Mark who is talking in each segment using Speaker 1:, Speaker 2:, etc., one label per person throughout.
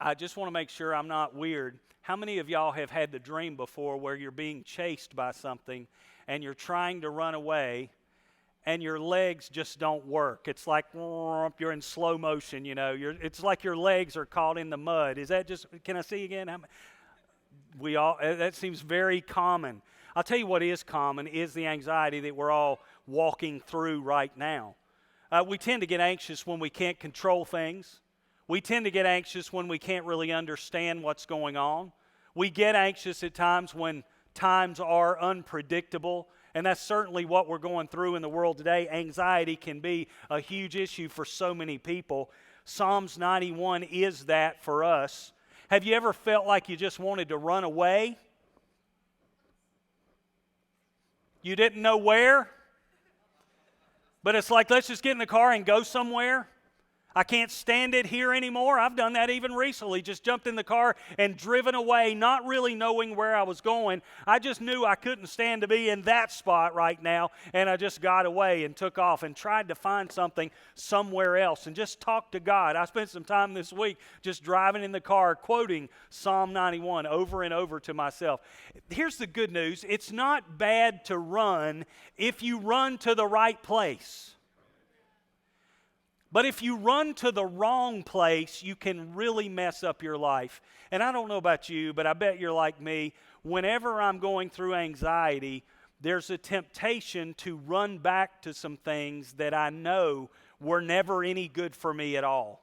Speaker 1: I just want to make sure I'm not weird. How many of y'all have had the dream before where you're being chased by something and you're trying to run away and your legs just don't work? It's like you're in slow motion, you know. It's like your legs are caught in the mud. Is that just, can I see again? That seems very common. I'll tell you what is common is the anxiety that we're all walking through right now. We tend to get anxious when we can't control things. We tend to get anxious when we can't really understand what's going on. We get anxious at times when times are unpredictable, and that's certainly what we're going through in the world today. Anxiety can be a huge issue for so many people. Psalms 91 is that for us. Have you ever felt like you just wanted to run away? You didn't know where? But it's like, let's just get in the car and go somewhere. I can't stand it here anymore. I've done that even recently. Just jumped in the car and driven away, not really knowing where I was going. I just knew I couldn't stand to be in that spot right now, and I just got away and took off and tried to find something somewhere else and just talk to God. I spent some time this week just driving in the car, quoting Psalm 91 over and over to myself. Here's the good news. It's not bad to run if you run to the right place. But if you run to the wrong place, you can really mess up your life. And I don't know about you, but I bet you're like me. Whenever I'm going through anxiety, there's a temptation to run back to some things that I know were never any good for me at all.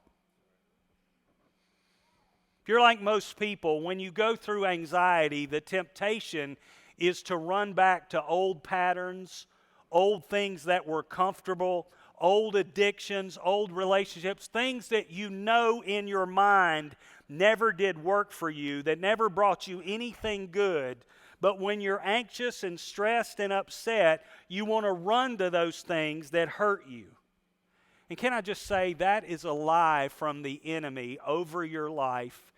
Speaker 1: If you're like most people, when you go through anxiety, the temptation is to run back to old patterns, old things that were comfortable, old addictions, old relationships, things that you know in your mind never did work for you, that never brought you anything good. But when you're anxious and stressed and upset, you want to run to those things that hurt you. And can I just say, that is a lie from the enemy over your life.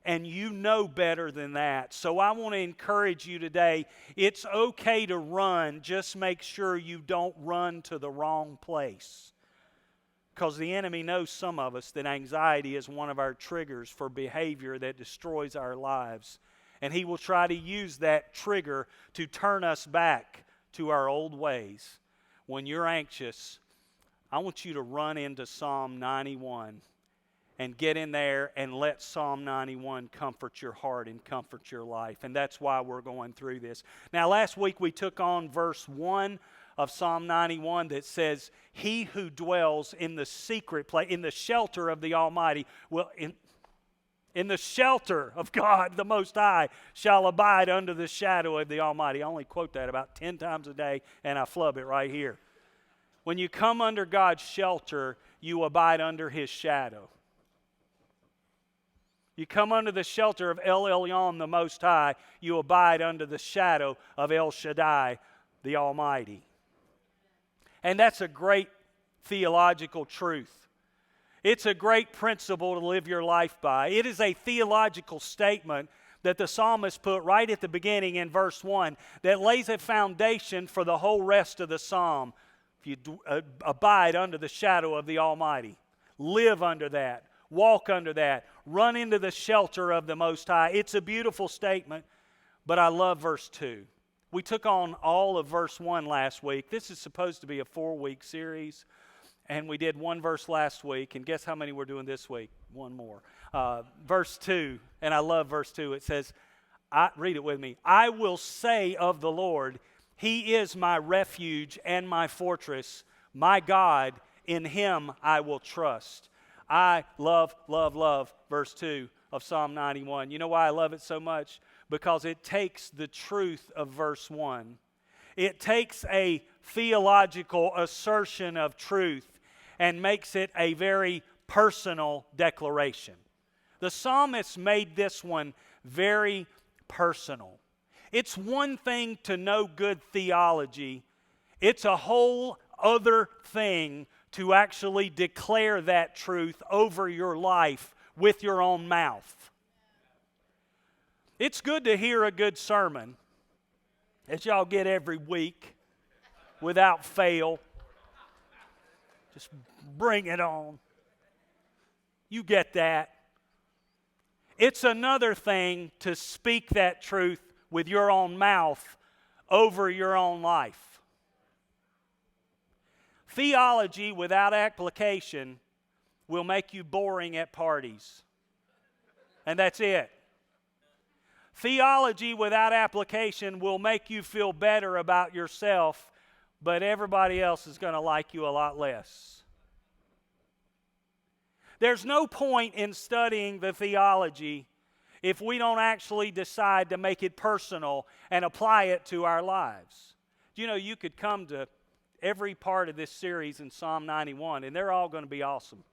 Speaker 1: And you know better than that. So I want to encourage you today, it's okay to run, just make sure you don't run to the wrong place. Because the enemy knows some of us that anxiety is one of our triggers for behavior that destroys our lives. And he will try to use that trigger to turn us back to our old ways. When you're anxious, I want you to run into Psalm 91. And get in there and let Psalm 91 comfort your heart and comfort your life. And that's why we're going through this. Now, last week we took on verse 1 of Psalm 91 that says, "He who dwells in the secret place, in the shelter of the Almighty, in the shelter of God the Most High, shall abide under the shadow of the Almighty." I only quote that about 10 times a day, and I flub it right here. When you come under God's shelter, you abide under His shadow. You come under the shelter of El Elyon, the Most High. You abide under the shadow of El Shaddai, the Almighty. And that's a great theological truth. It's a great principle to live your life by. It is a theological statement that the psalmist put right at the beginning in verse 1 that lays a foundation for the whole rest of the psalm. If you abide under the shadow of the Almighty, live under that. Walk under that. Run into the shelter of the Most High. It's a beautiful statement, but I love verse 2. We took on all of verse 1 last week. This is supposed to be a 4-week series, and we did one verse last week, and guess how many we're doing this week? One more. Verse 2, and I love verse 2. It says, read it with me. "I will say of the Lord, He is my refuge and my fortress, my God, in Him I will trust." I love verse 2 of Psalm 91. You know why I love it so much? Because it takes the truth of verse 1. It takes a theological assertion of truth and makes it a very personal declaration. The psalmist made this one very personal. It's one thing to know good theology. It's a whole other thing to actually declare that truth over your life with your own mouth. It's good to hear a good sermon that y'all get every week without fail. Just bring it on. You get that. It's another thing to speak that truth with your own mouth over your own life. Theology without application will make you boring at parties. And that's it. Theology without application will make you feel better about yourself, but everybody else is going to like you a lot less. There's no point in studying the theology if we don't actually decide to make it personal and apply it to our lives. You know, you could come to every part of this series in Psalm 91, and they're all going to be awesome.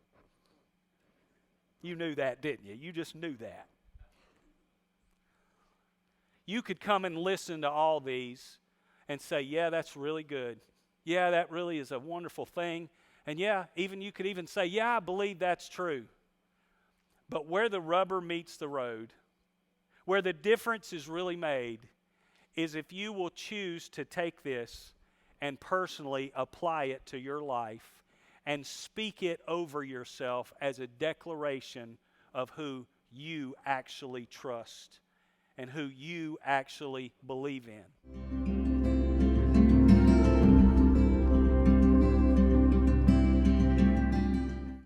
Speaker 1: You knew that, didn't you? You just knew that. You could come and listen to all these and say, yeah, that's really good. Yeah, that really is a wonderful thing. And yeah, you could even say, yeah, I believe that's true. But where the rubber meets the road, where the difference is really made, is if you will choose to take this and personally apply it to your life and speak it over yourself as a declaration of who you actually trust and who you actually believe in.